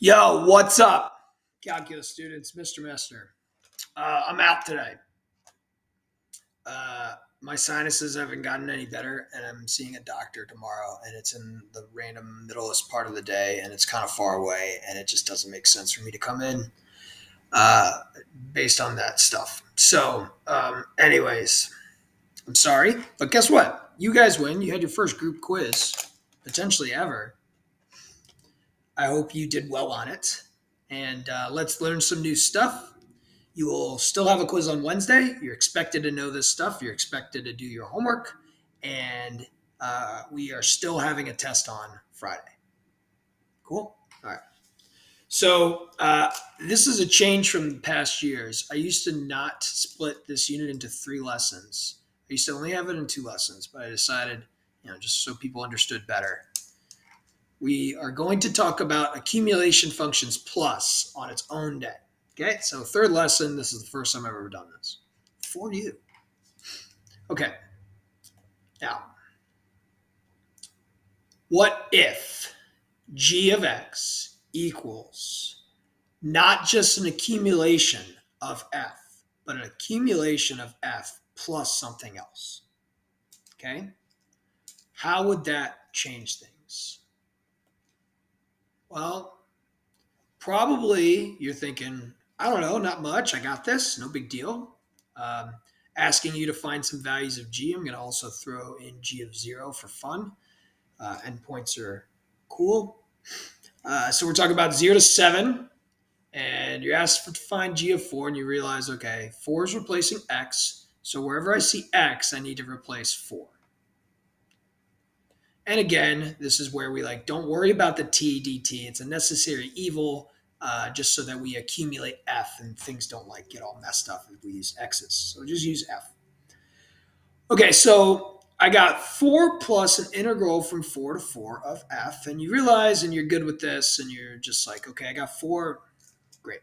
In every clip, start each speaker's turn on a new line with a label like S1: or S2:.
S1: Yo, what's up, calculus students? Mr. Mester. I'm out today. My sinuses haven't gotten any better, and I'm seeing a doctor tomorrow, and it's in the random middlest part of the day, and it's kind of far away, and it just doesn't make sense for me to come in uh, based on that stuff. So, anyways, I'm sorry, but guess what? You guys win. You had your first group quiz, potentially ever. I hope you did well on it, and let's learn some new stuff. You will still have a quiz on Wednesday. You're expected to know this stuff. You're expected to do your homework. And we are still having a test on Friday. Cool. All right. So this is a change from past years. I used to not split this unit into 3 lessons. I used to only have it in 2 lessons, but I decided, just so people understood better. We are going to talk about accumulation functions plus on its own day. Okay, so third lesson. This is the first time I've ever done this for you. Okay, now, what if g of x equals not just an accumulation of f, but an accumulation of f plus something else? Okay, how would that change things? Well, probably you're thinking, I don't know, not much. I got this. No big deal. Um, Asking you to find some values of g. I'm going to also throw in g of 0 for fun. Endpoints are cool. So we're talking about 0 to 7. And you're asked to find g of 4. And you realize, okay, 4 is replacing x. So wherever I see x, I need to replace 4. And again, this is where we don't worry about the t dt. It's a necessary evil, just so that we accumulate f and things don't get all messed up if we use x's. So just use f. Okay, so I got 4 plus an integral from 4 to 4 of f, and you realize, and you're good with this, and you're just like, okay, I got 4, great.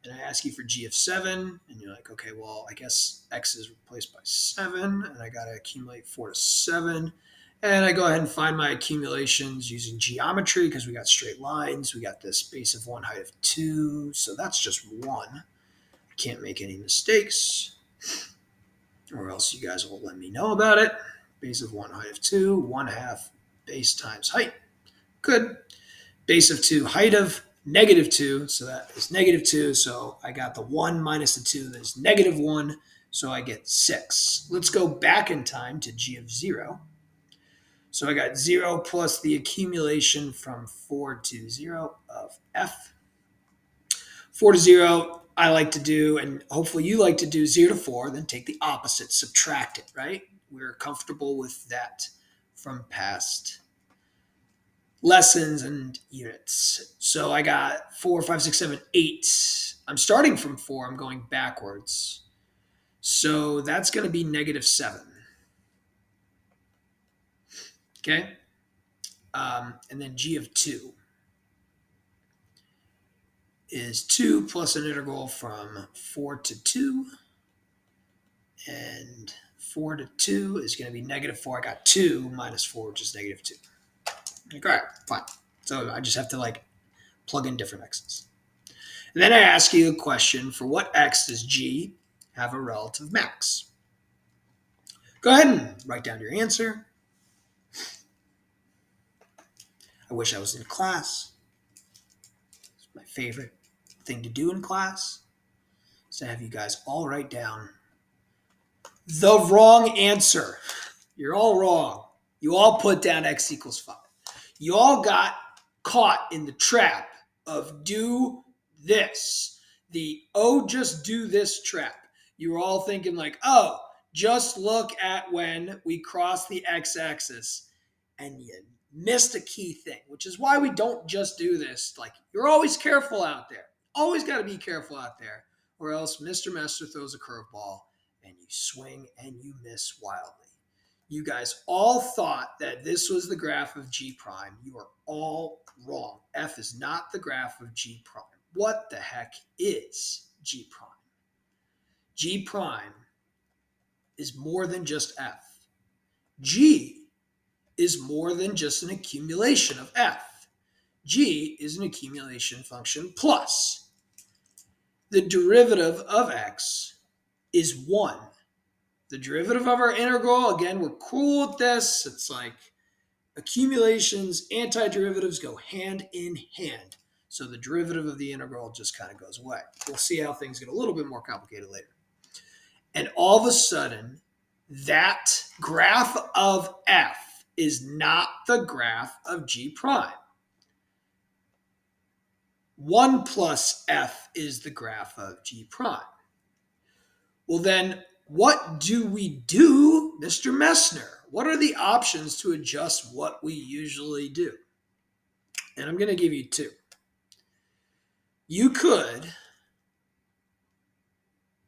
S1: And I ask you for g of 7, and you're like, okay, well, I guess x is replaced by 7, and I got to accumulate 4 to 7. And I go ahead and find my accumulations using geometry because we got straight lines. We got this base of 1, height of 2. So that's just 1. I can't make any mistakes, or else you guys will let me know about it. Base of 1, height of 2, 1 half base times height. Good. Base of 2, height of negative 2. So that is negative 2. So I got the 1 minus the 2. That is negative 1. So I get 6. Let's go back in time to g of 0. So I got 0 plus the accumulation from 4 to 0 of f. 4 to 0, I like to do, and hopefully you like to do 0 to 4, then take the opposite, subtract it, right? We're comfortable with that from past lessons and units. So I got 4, 5, 6, 7, 8. I'm starting from 4, I'm going backwards. So that's going to be negative 7. Okay? And then g of 2 is 2 plus an integral from 4 to 2. And 4 to 2 is going to be negative 4. I got 2 minus 4, which is negative 2. All right, fine. So I just have to plug in different x's. And then I ask you a question: for what x does g have a relative max? Go ahead and write down your answer. I wish I was in class. It's my favorite thing to do in class is to have you guys all write down the wrong answer. You're all wrong. You all put down x equals 5. You all got caught in the trap of do this. The just do this trap. You were all thinking just look at when we cross the x-axis, and you missed a key thing, which is why we don't just do this. You're always careful out there. Always got to be careful out there, or else Mr. Mester throws a curveball and you swing and you miss wildly. You guys all thought that this was the graph of g prime. You are all wrong. F is not the graph of g prime. What the heck is g prime? G prime is more than just f. G is more than just an accumulation of f. G is an accumulation function plus the derivative of x is 1. The derivative of our integral, again, we're cool with this. It's like accumulations, antiderivatives go hand in hand. So the derivative of the integral just kind of goes away. We'll see how things get a little bit more complicated later. And all of a sudden, that graph of f is not the graph of g prime. 1 plus f is the graph of g prime. Well, then what do we do, Mr. Messner? What are the options to adjust what we usually do? And I'm going to give you two. You could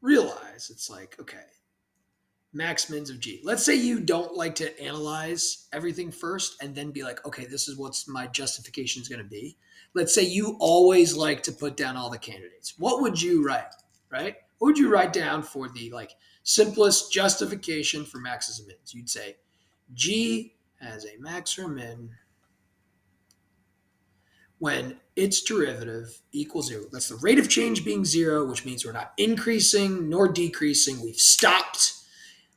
S1: realize it's like, okay, max mins of G. Let's say you don't like to analyze everything first and then be like, okay, this is what my justification is going to be. Let's say you always like to put down all the candidates. What would you write, right? What would you write down for the like simplest justification for maxes and mins? You'd say G has a max or min when its derivative equals 0. That's the rate of change being 0, which means we're not increasing nor decreasing. We've stopped.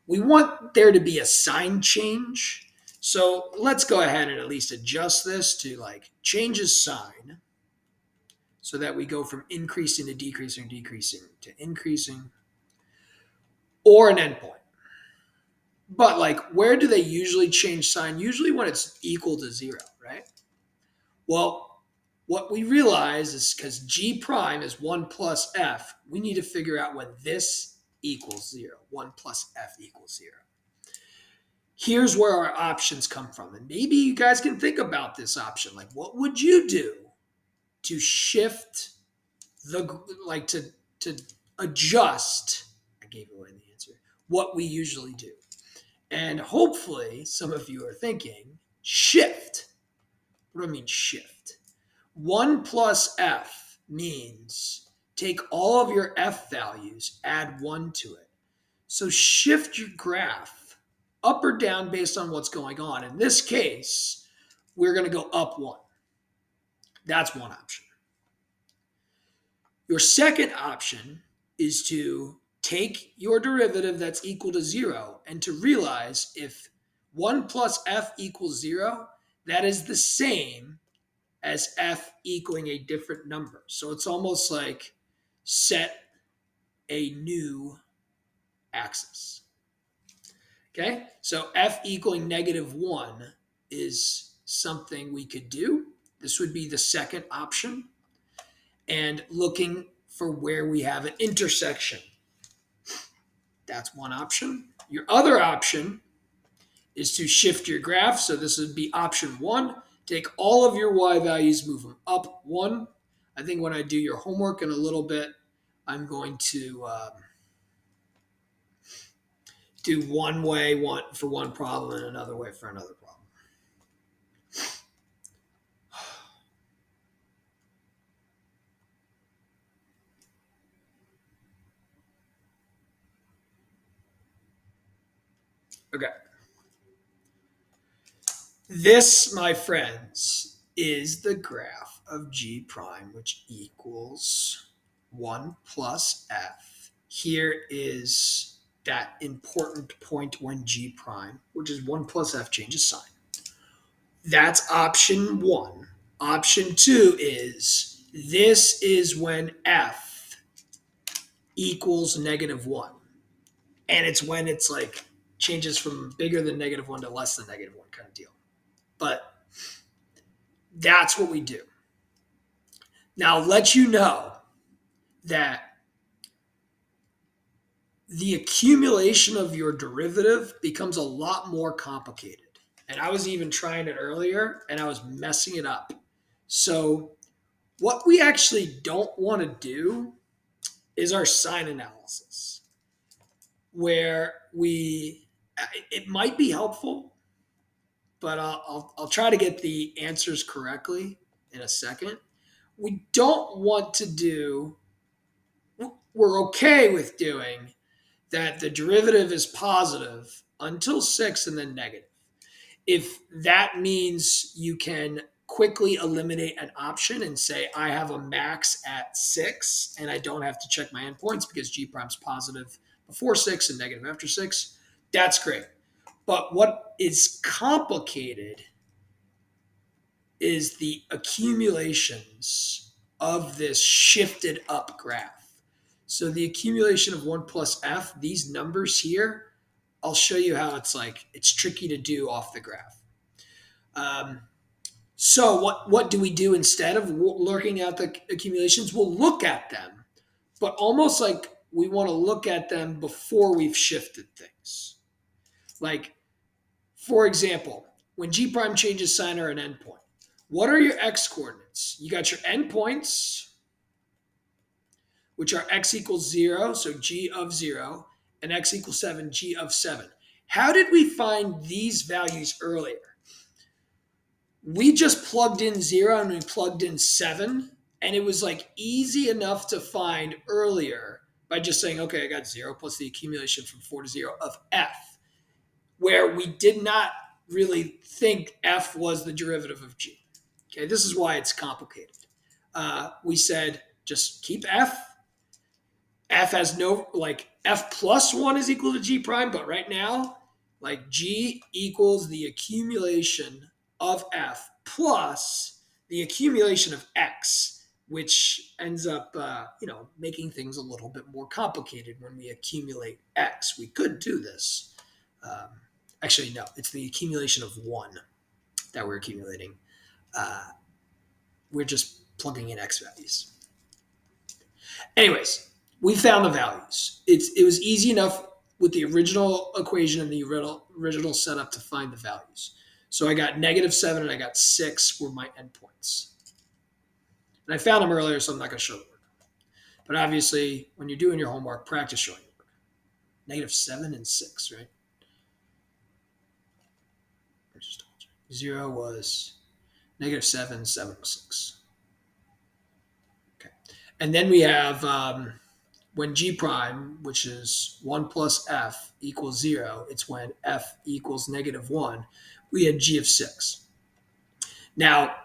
S1: We want there to be a sign change. So let's go ahead and at least adjust this to like change a sign so that we go from increasing to decreasing, decreasing to increasing, or an endpoint. But like, where do they usually change sign? Usually when it's equal to 0, right? Well, what we realize is because G prime is 1 plus F, we need to figure out when this equals 0. 1 plus F equals 0. Here's where our options come from. And maybe you guys can think about this option. Like, what would you do to shift the, like to adjust, I gave away the answer, what we usually do. And hopefully some of you are thinking, shift. What do I mean shift? 1 plus F means take all of your F values, add 1 to it. So shift your graph up or down based on what's going on. In this case, we're going to go up 1. That's one option. Your second option is to take your derivative that's equal to 0 and to realize if 1 plus F equals 0, that is the same as F equaling a different number. So it's almost like set a new axis. Okay, so F equaling -1 is something we could do. This would be the second option. And looking for where we have an intersection. That's one option. Your other option is to shift your graph. So this would be option 1. Take all of your Y values, move them up 1. I think when I do your homework in a little bit, I'm going to do one way for one problem and another way for another problem. Okay. This, my friends, is the graph of G prime, which equals 1 plus F. Here is that important point when G prime, which is 1 plus F, changes sign. That's option 1. Option 2 is this is when F equals -1. And it's when it's like changes from bigger than -1 to less than -1 kind of deal. But that's what we do. Now, I'll let you know that the accumulation of your derivative becomes a lot more complicated. And I was even trying it earlier and I was messing it up. So what we actually don't want to do is our sign analysis, where it might be helpful, but I'll try to get the answers correctly in a second. We don't want to do, we're okay with doing that the derivative is positive until 6 and then negative. If that means you can quickly eliminate an option and say I have a max at 6 and I don't have to check my endpoints because G prime's positive before 6 and negative after 6, that's great. But what is complicated is the accumulations of this shifted up graph. So the accumulation of 1 plus f, these numbers here, I'll show you how it's tricky to do off the graph. So what do we do instead of looking at the accumulations? We'll look at them, but almost like we want to look at them before we've shifted things. Like, for example, when G prime changes sign or an endpoint, what are your x coordinates? You got your endpoints, which are x equals 0, so G of 0, and x equals 7, G of 7. How did we find these values earlier? We just plugged in 0 and we plugged in 7, and it was like easy enough to find earlier by just saying, okay, I got 0 plus the accumulation from 4 to 0 of f, where we did not really think f was the derivative of g. Okay, this is why it's complicated. We said just keep f. F has no, like, f plus 1 is equal to g prime, but right now, like, g equals the accumulation of f plus the accumulation of x, which ends up, making things a little bit more complicated when we accumulate x. We could do this. Actually, no, it's the accumulation of 1 that we're accumulating. We're just plugging in x values. Anyways, we found the values. It was easy enough with the original equation and the original setup to find the values. So I got -7 and I got 6 were my endpoints. And I found them earlier, so I'm not going to show the work. But obviously, when you're doing your homework, practice showing your work. -7 and 6, right? 0 was -7, 7 was 6. Okay. And then we have when G prime, which is 1 plus f equals 0, it's when f equals -1, we had G of 6. Now,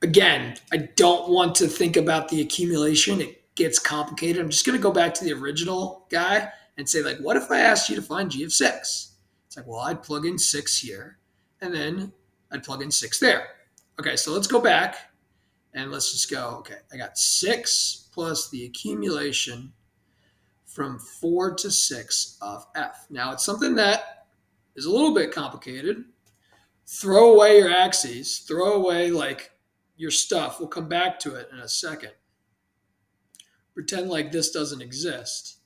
S1: again, I don't want to think about the accumulation. It gets complicated. I'm just going to go back to the original guy and say, like, what if I asked you to find G of 6? It's like, well, I'd plug in 6 here, and then I'd plug in 6 there. Okay, so let's go back, and let's just go, okay, I got 6 plus the accumulation from 4 to 6 of f. Now, it's something that is a little bit complicated. Throw away your axes. Throw away, like, your stuff. We'll come back to it in a second. Pretend like this doesn't exist.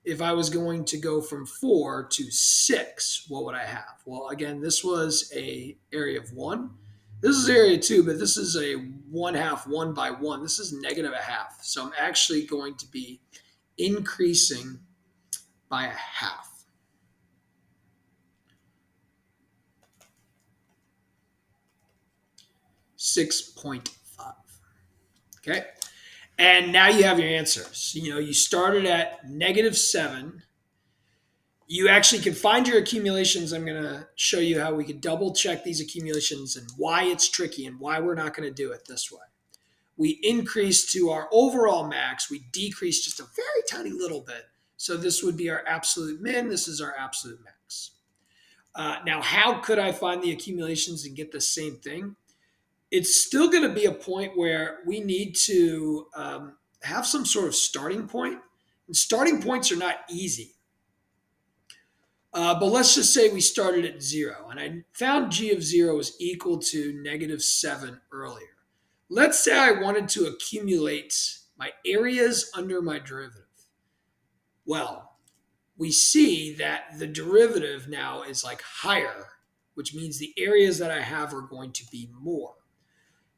S1: If I was going to go from 4 to 6, what would I have? Well, again, this was a area of 1. This is area 2, but this is a 1/2, 1 by 1. This is -1/2. So I'm actually going to be increasing by 1/2. $6.5. Okay. And now you have your answers. You started at -7. You actually can find your accumulations. I'm going to show you how we can double check these accumulations and why it's tricky and why we're not going to do it this way. We increase to our overall max. We decrease just a very tiny little bit. So this would be our absolute min. This is our absolute max. Now, how could I find the accumulations and get the same thing? It's still going to be a point where we need to have some sort of starting point. And starting points are not easy. But let's just say we started at 0. And I found G of 0 was equal to -7 earlier. Let's say I wanted to accumulate my areas under my derivative. Well, we see that the derivative now is like higher, which means the areas that I have are going to be more.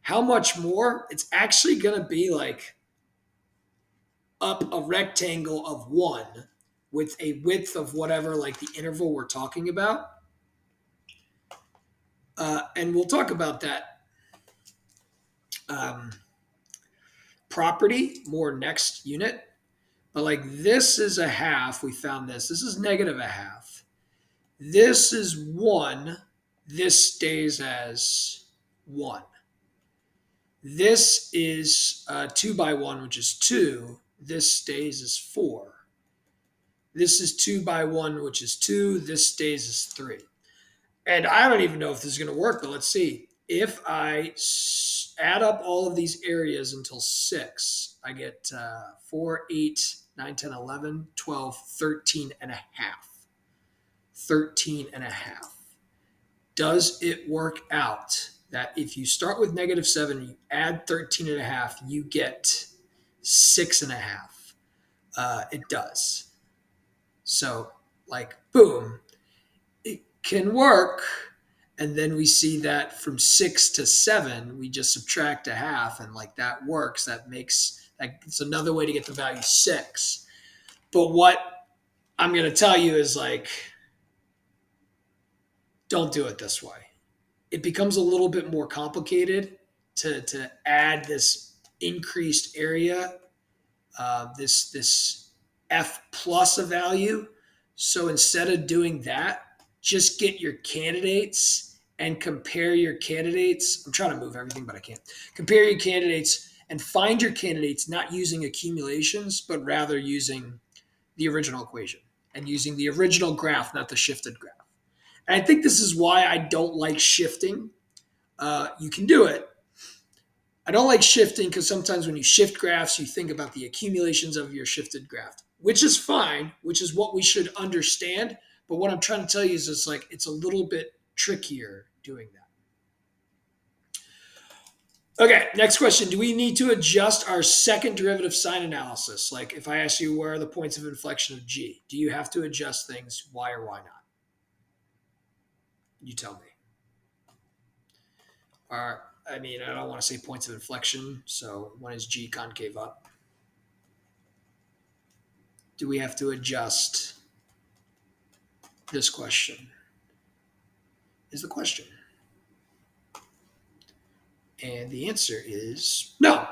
S1: How much more? It's actually going to be like up a rectangle of 1 with a width of whatever, like the interval we're talking about. And we'll talk about that property more next unit. But like this is 1/2. We found this. This is -1/2. This is 1. This stays as 1. This is 2 by 1, which is 2. This stays as 4. This is 2 by 1, which is 2. This stays as 3. And I don't even know if this is going to work, but let's see. If I add up all of these areas until 6, I get 4, 8, 9, 10, 11, 12, 13 and a half. 13 and a half. Does it work out that if you start with -7, you add 13 and a half, you get 6 and a half? It does. So, like, boom, it can work. And then we see that from 6 to 7, we just subtract a half, and like that works. That makes that it's another way to get the value 6. But what I'm going to tell you is like, don't do it this way. It becomes a little bit more complicated to add this increased area, this f plus a value. So instead of doing that, just get your candidates and compare your candidates. I'm trying to move everything, but I can't. Compare your candidates and find your candidates not using accumulations, but rather using the original equation and using the original graph, not the shifted graph. And I think this is why I don't like shifting. You can do it. I don't like shifting because sometimes when you shift graphs, you think about the accumulations of your shifted graph, which is fine, which is what we should understand. But what I'm trying to tell you is it's a little bit trickier doing that. Okay, next question. Do we need to adjust our second derivative sign analysis? Like if I ask you where are the points of inflection of G, do you have to adjust things? Why or why not? You tell me. I don't want to say points of inflection. So when is G concave up? Do we have to adjust this question? Is the question. And the answer is no.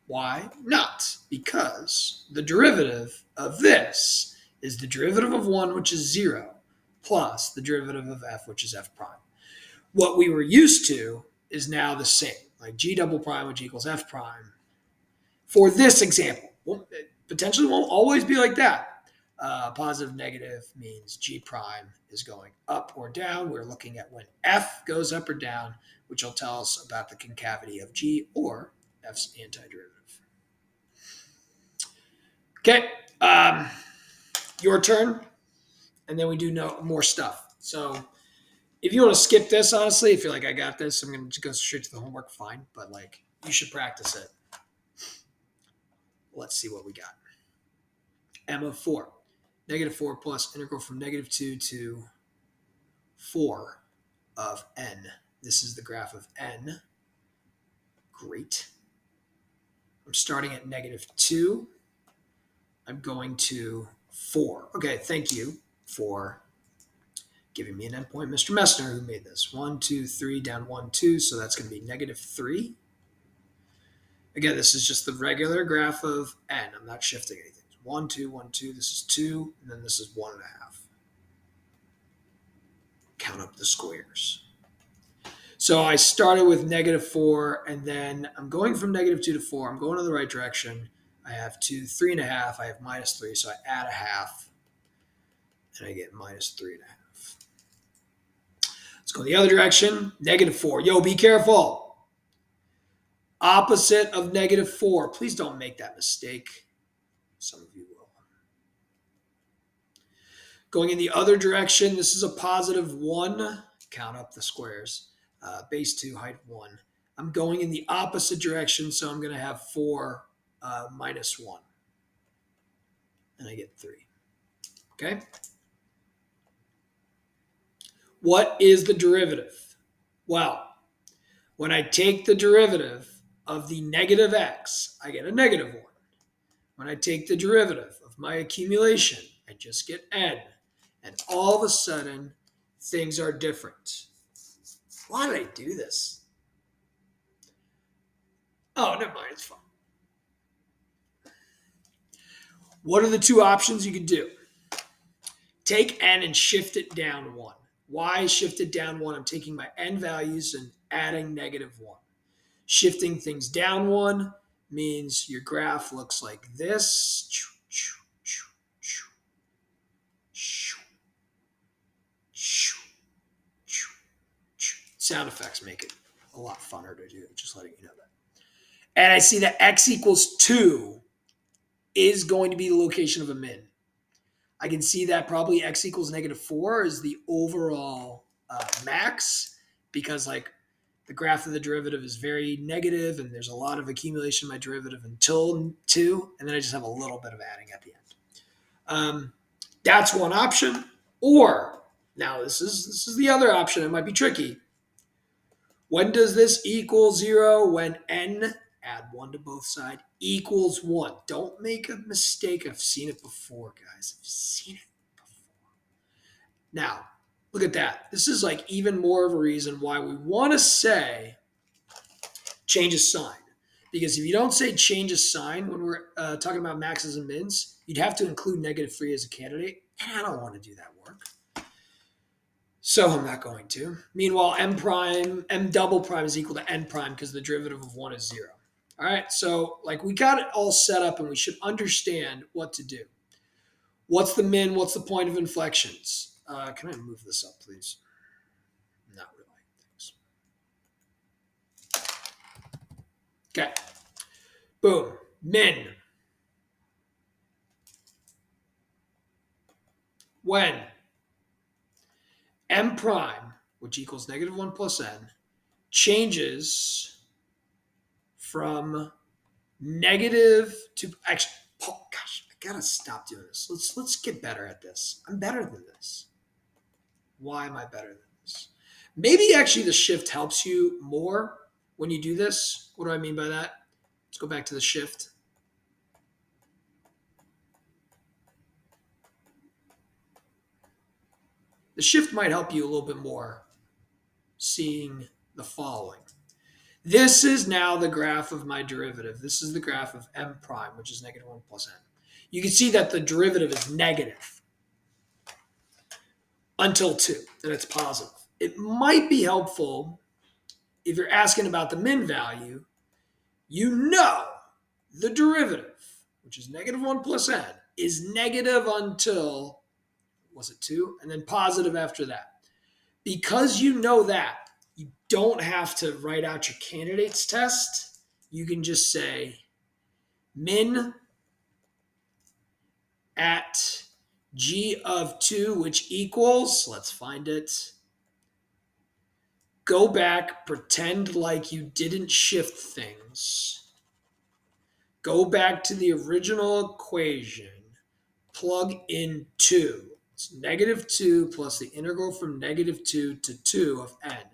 S1: Why not? Because the derivative of this is the derivative of 1, which is 0, plus the derivative of f, which is f prime. What we were used to is now the same, like g double prime, which equals f prime. For this example, it potentially won't always be like that. Positive, negative means g prime is going up or down. We're looking at when f goes up or down, which will tell us about the concavity of g or f's antiderivative. Okay, your turn, and then we do more stuff. So if you want to skip this, honestly, if you're like, I got this, I'm going to go straight to the homework, fine. But like, you should practice it. Let's see what we got. M of 4. -4 plus integral from -2 to 4 of n. This is the graph of n. Great. I'm starting at -2. I'm going to 4. Okay, thank you for giving me an endpoint. Mr. Messner, who made this. 1, 2, 3, down 1, 2. So that's going to be -3. Again, this is just the regular graph of n. I'm not shifting anything. 1, 2, 1, 2. This is 2, and then this is 1.5. Count up the squares. So I started with -4, and then I'm going from -2 to 4. I'm going in the right direction. I have 2, 3.5. I have -3, so I add a half, and I get -3.5. Let's go the other direction. -4. Yo, be careful. Opposite of -4. Please don't make that mistake. Some of you will. Going in the other direction, this is a +1. Count up the squares. Base 2, height 1. I'm going in the opposite direction, so I'm going to have 4 -1. And I get 3. Okay? What is the derivative? Well, when I take the derivative of the negative x, I get a -1. When I take the derivative of my accumulation, I just get n. And all of a sudden, things are different. Why did I do this? Oh, never mind. It's fine. What are the two options you can do? Take n and shift it down 1. Why shift it down 1? I'm taking my n values and adding -1. Shifting things down one means your graph looks like this. Sound effects make it a lot funner to do, just letting you know that. And I see that x equals 2 is going to be the location of a min. I can see that probably x equals -4 is the overall max, because like the graph of the derivative is very negative and there's a lot of accumulation of my derivative until 2, and then I just have a little bit of adding at the end. That's one option. Or now this is the other option. It might be tricky. When does this equal 0? When n, add 1 to both sides, equals 1. Don't make a mistake. I've seen it before, guys. I've seen it before. Now, look at that. This is like even more of a reason why we want to say change a sign. Because if you don't say change a sign when we're talking about maxes and mins, you'd have to include -3 as a candidate. And I don't want to do that work. So I'm not going to. Meanwhile, m double prime is equal to n prime because the derivative of 1 is 0. All right, so like we got it all set up and we should understand what to do. What's the min? What's the point of inflections? Can I move this up, please? Not really. Thanks. Okay. Boom. Min. When m prime, which equals -1 plus n, changes from negative to, actually, oh gosh, I gotta stop doing this. Let's get better at this. I'm better than this. Why am I better than this? Maybe actually the shift helps you more when you do this. What do I mean by that? Let's go back to the shift. The shift might help you a little bit more seeing the following. This is now the graph of my derivative. This is the graph of m prime, which is -1 plus n. You can see that the derivative is negative until 2, and it's positive. It might be helpful if you're asking about the min value. You know the derivative, which is -1 plus n, is negative until, was it 2? And then positive after that. Because you know that, you don't have to write out your candidates test. You can just say min at g of 2, which equals, let's find it. Go back, pretend like you didn't shift things. Go back to the original equation, plug in 2. It's -2 plus the integral from -2 to 2 of n.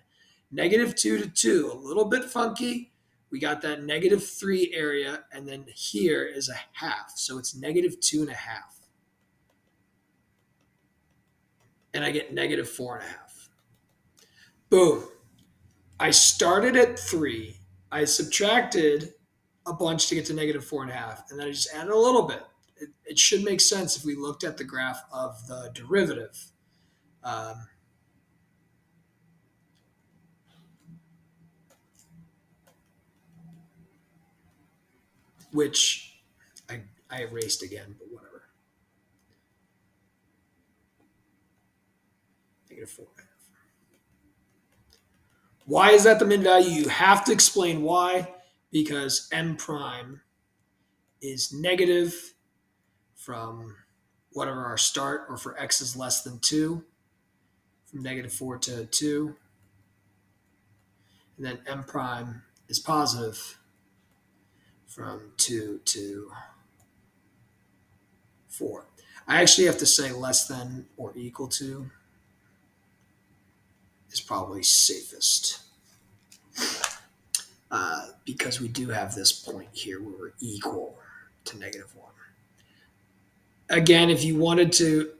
S1: -2 to 2, a little bit funky. We got that -3 area, and then here is a half. So it's -2.5. And I get -4.5. Boom. I started at 3. I subtracted a bunch to get to -4.5, and then I just added a little bit. It should make sense if we looked at the graph of the derivative. Which I erased again, but whatever. -4.5. Why is that the min value? You have to explain why, because m prime is negative from whatever our start, or for x is less than 2, from -4 to 2. And then m prime is positive from 2 to 4. I actually have to say less than or equal to is probably safest. Because we do have this point here where we're equal to -1. Again, if you wanted to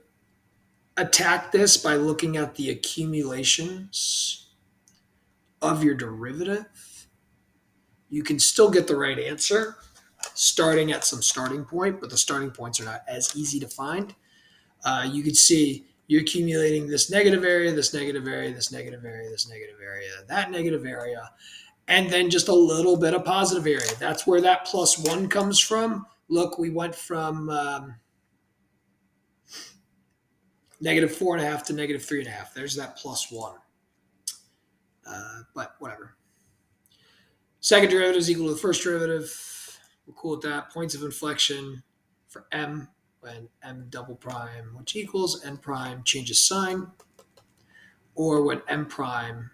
S1: attack this by looking at the accumulations of your derivative, you can still get the right answer starting at some starting point, but the starting points are not as easy to find. You can see you're accumulating this negative area, this negative area, this negative area, this negative area, that negative area, and then just a little bit of positive area. That's where that plus 1 comes from. Look, we went from negative 4.5 to negative 3.5. There's that plus 1. But whatever. Second derivative is equal to the first derivative. We're cool with that. Points of inflection for m when m double prime, which equals n prime, changes sign, or when m prime,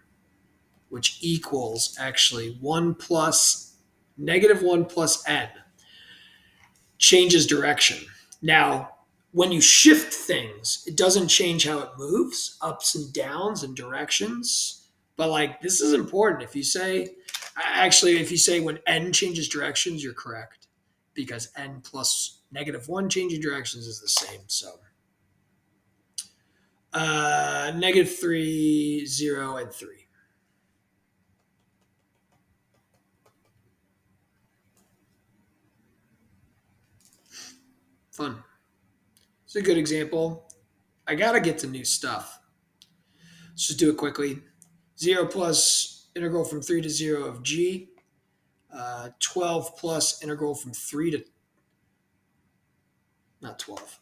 S1: which equals actually 1 plus negative 1 plus n, changes direction. Now, when you shift things, it doesn't change how it moves, ups and downs and directions. But like this is important. If you say when n changes directions, you're correct because n plus negative 1 changing directions is the same. So negative 3, 0, and 3. Fun. It's a good example. I got to get to new stuff. Let's just do it quickly. 0 plus integral from 3 to 0 of g. 12 plus integral from 3 to, not 12.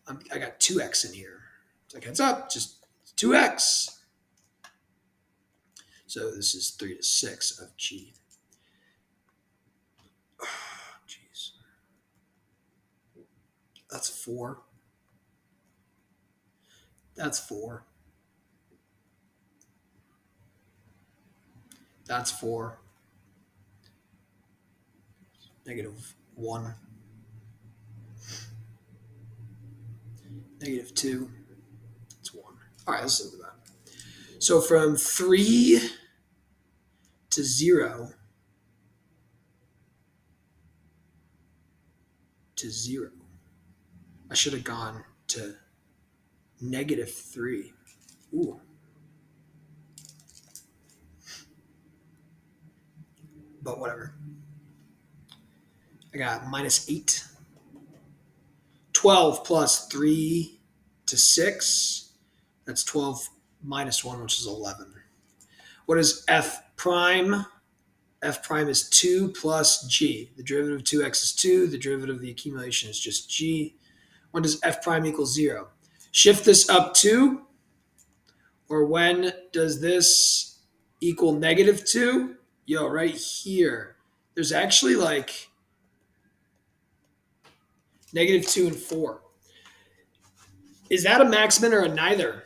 S1: I got 2x in here. It's like, heads up, just 2x. So this is 3 to 6 of g. Oh, jeez. That's 4. That's 4. That's 4. Negative 1. Negative 2. That's 1. All right, let's look at that. So from 3 to 0 to 0, I should have gone to negative 3. Ooh. But whatever. I got minus 8. 12 plus 3 to 6. That's 12 minus 1, which is 11. What is f prime? F prime is 2 plus g. The derivative of 2x is 2. The derivative of the accumulation is just g. When does f prime equal 0? Shift this up 2. Or when does this equal negative 2? Yo, right here. There's actually like negative 2 and 4. Is that a max-min or a neither?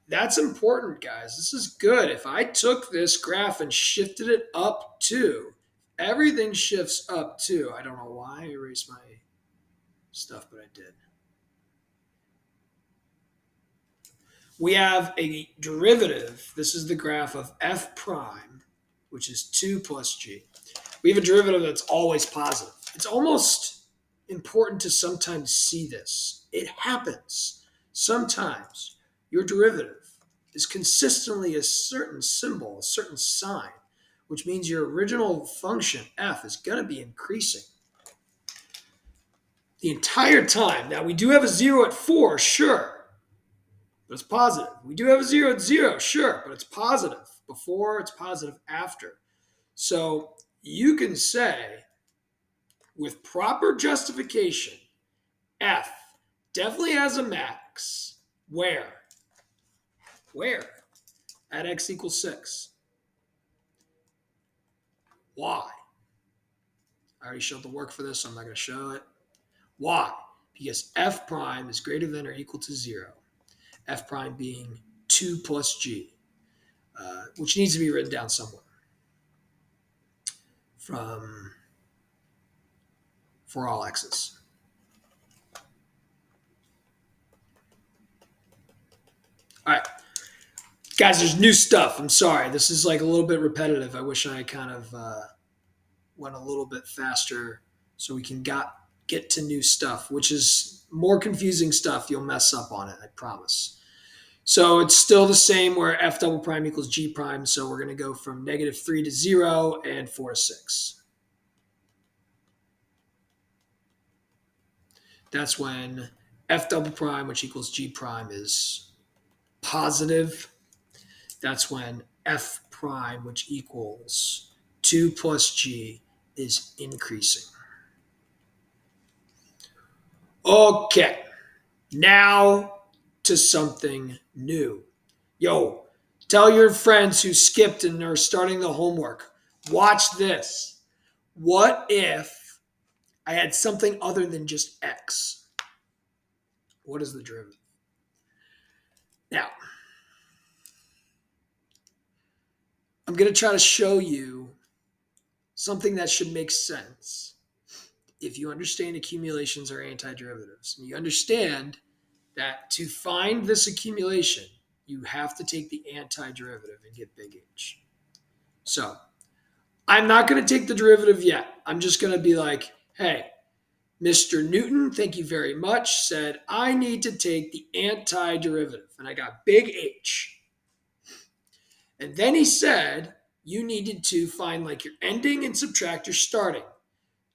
S1: That's important, guys. This is good. If I took this graph and shifted it up 2, everything shifts up 2. I don't know why I erased my stuff, but I did. We have a derivative. This is the graph of f prime, which is 2 plus g. We have a derivative that's always positive. It's almost important to sometimes see this. It happens. Sometimes your derivative is consistently a certain symbol, a certain sign, which means your original function, f, is going to be increasing the entire time. Now, we do have a 0 at 4, sure, but it's positive. We do have a 0 at 0, sure, but it's positive before, it's positive after. So you can say, with proper justification, f definitely has a max. Where? At x equals 6. Why? I already showed the work for this, so I'm not going to show it. Why? Because f prime is greater than or equal to 0. F prime being 2 plus g, which needs to be written down somewhere for all x's. All right. Guys, there's new stuff. I'm sorry. This is like a little bit repetitive. I wish I kind of went a little bit faster so we can get to new stuff, which is more confusing stuff. You'll mess up on it, I promise. So it's still the same where f double prime equals g prime. So we're going to go from negative 3 to 0 and 4 to 6. That's when f double prime, which equals g prime, is positive. That's when f prime, which equals 2 plus g, is increasing. Okay, now to something new. Yo, tell your friends who skipped and are starting the homework, watch this. What if I had something other than just x? What is the derivative? Now, I'm going to try to show you something that should make sense if you understand accumulations or antiderivatives. And you understand that to find this accumulation, you have to take the antiderivative and get big H. So I'm not going to take the derivative yet. I'm just going to be like, hey, Mr. Newton, thank you very much, said I need to take the antiderivative. And I got big H. And then he said you needed to find like your ending and subtract your starting.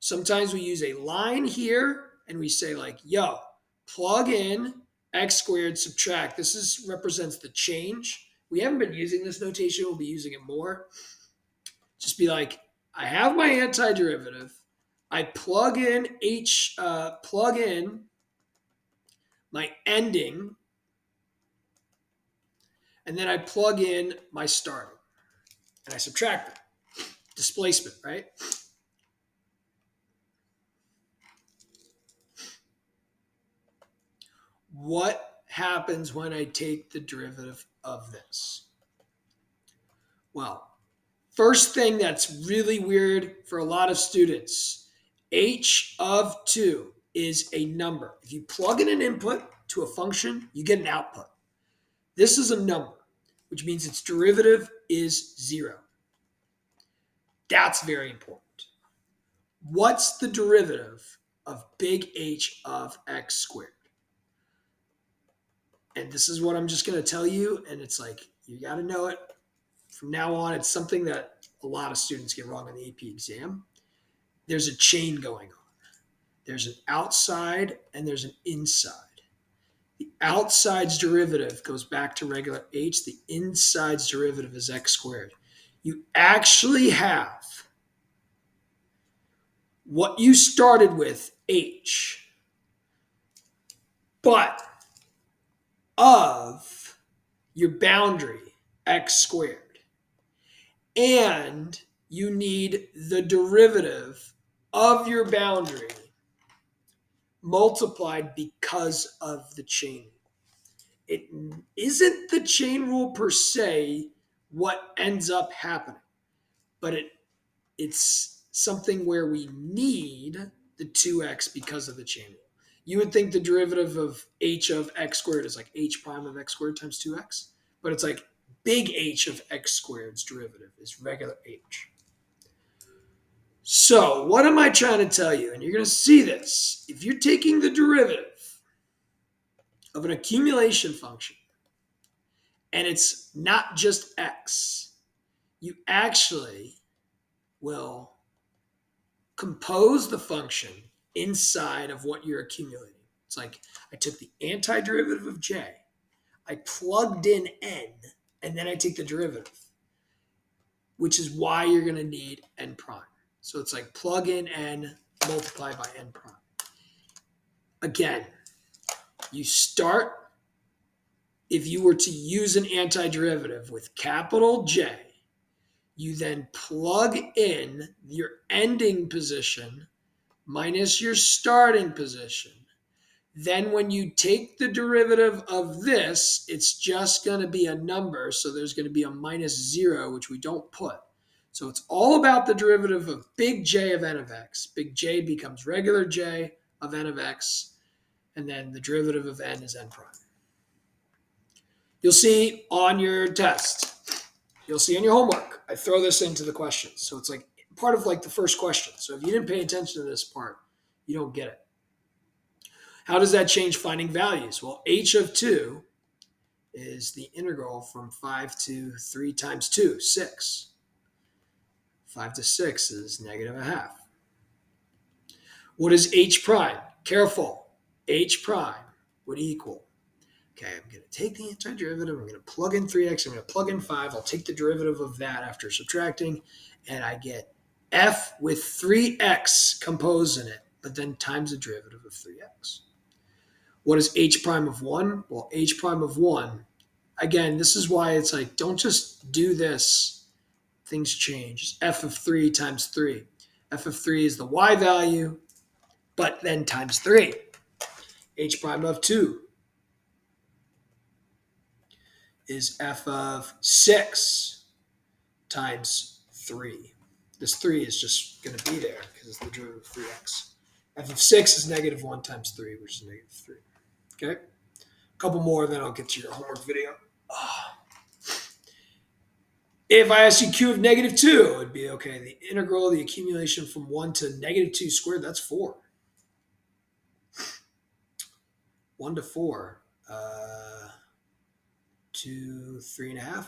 S1: Sometimes we use a line here and we say like, yo, plug in x squared subtract. Represents the change. We haven't been using this notation. We'll be using it more. Just be like, I have my antiderivative. I plug in plug in my ending, and then I plug in my starting, and I subtract it. Displacement, right? What happens when I take the derivative of this? Well, first thing that's really weird for a lot of students, h of 2 is a number. If you plug in an input to a function, you get an output. This is a number, which means its derivative is 0. That's very important. What's the derivative of big H of x squared? And this is what I'm just going to tell you, and it's like, you got to know it. From now on, it's something that a lot of students get wrong on the AP exam. There's a chain going on. There's an outside and there's an inside. The outside's derivative goes back to regular H. The inside's derivative is x squared. You actually have what you started with, H, but of your boundary, x squared. And you need the derivative of your boundary multiplied because of the chain. It isn't the chain rule per se what ends up happening, but it's something where we need the 2x because of the chain rule. You would think the derivative of h of x squared is like h prime of x squared times 2x, but it's like big H of x squared's derivative is regular H. So what am I trying to tell you? And you're going to see this. If you're taking the derivative of an accumulation function, and it's not just x, you actually will compose the function inside of what you're accumulating. It's like I took the antiderivative of j, I plugged in n, and then I take the derivative, which is why you're going to need n prime. So it's like plug in n, multiply by n prime. Again, you start, if you were to use an antiderivative with capital J, you then plug in your ending position minus your starting position. Then when you take the derivative of this, it's just going to be a number. So there's going to be a minus 0, which we don't put. So it's all about the derivative of big J of n of x. Big J becomes regular J of n of x. And then the derivative of n is n prime. You'll see on your test. You'll see on your homework. I throw this into the questions. So it's like part of like the first question. So if you didn't pay attention to this part, you don't get it. How does that change finding values? Well, h of 2 is the integral from 5 to 3 times 2, 6. 5 to 6 is negative a half. What is h prime? Careful. H prime would equal Okay, I'm going to take the antiderivative. I'm going to plug in 3x. I'm going to plug in 5. I'll take the derivative of that after subtracting, and I get f with 3x composed in it, but then times the derivative of 3x. What is h prime of 1? Well, h prime of 1, again, this is why it's like, don't just do this. Things change. It's f of 3 times 3. F of 3 is the y value, but then times 3. H prime of 2 is f of 6 times 3. This 3 is just going to be there because it's the derivative of 3x. F of 6 is negative 1 times 3, which is negative 3. Okay? A couple more, then I'll get to your homework video. If I ask you q of negative 2, it would be, okay, the integral of the accumulation from 1 to negative 2 squared, that's 4. 1 to 4. 2, 3.5.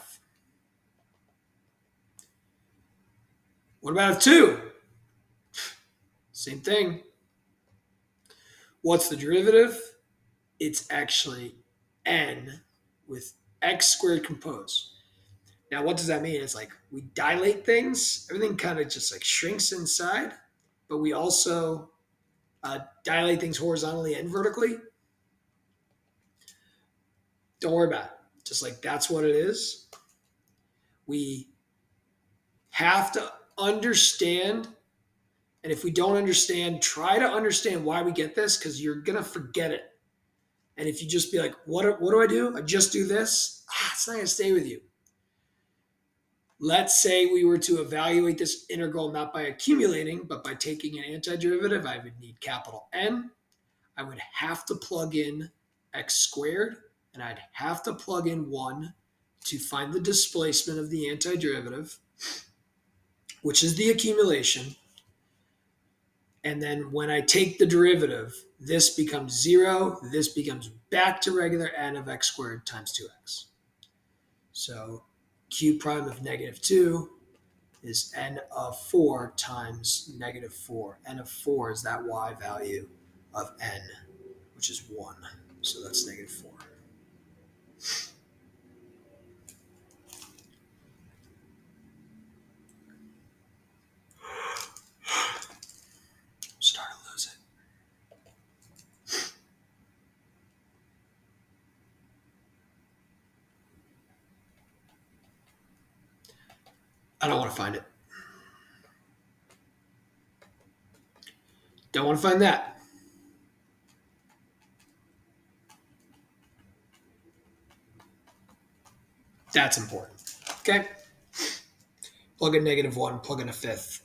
S1: What about a 2? Same thing. What's the derivative? It's actually n with x squared composed. Now, what does that mean? It's like we dilate things. Everything kind of just like shrinks inside, but we also dilate things horizontally and vertically. Don't worry about it. Just like that's what it is. We have to understand. And if we don't understand, try to understand why we get this, because you're going to forget it. And if you just be like, what do I do? I just do this. It's not going to stay with you. Let's say we were to evaluate this integral not by accumulating, but by taking an antiderivative. I would need capital N. I would have to plug in x squared, and I'd have to plug in 1 to find the displacement of the antiderivative, which is the accumulation. And then when I take the derivative, this becomes 0. This becomes back to regular n of x squared times 2x. So q prime of negative 2 is n of 4 times negative 4. N of 4 is that y value of n, which is 1. So that's negative 4. Starting to lose it. I don't want to find it. Don't want to find that. That's important. Okay? Plug in negative 1, plug in a fifth.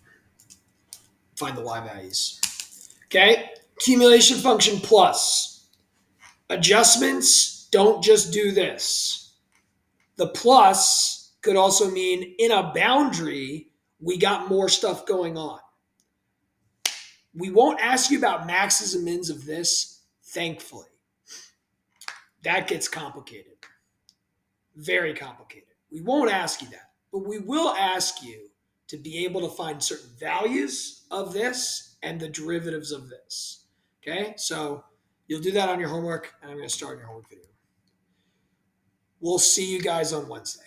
S1: Find the y values. Okay? Accumulation function plus. Adjustments don't just do this. The plus could also mean in a boundary, we got more stuff going on. We won't ask you about maxes and mins of this, thankfully. That gets complicated. Very complicated. We won't ask you that, but we will ask you to be able to find certain values of this and the derivatives of this. Okay, so you'll do that on your homework, and I'm going to start your homework video. We'll see you guys on Wednesday.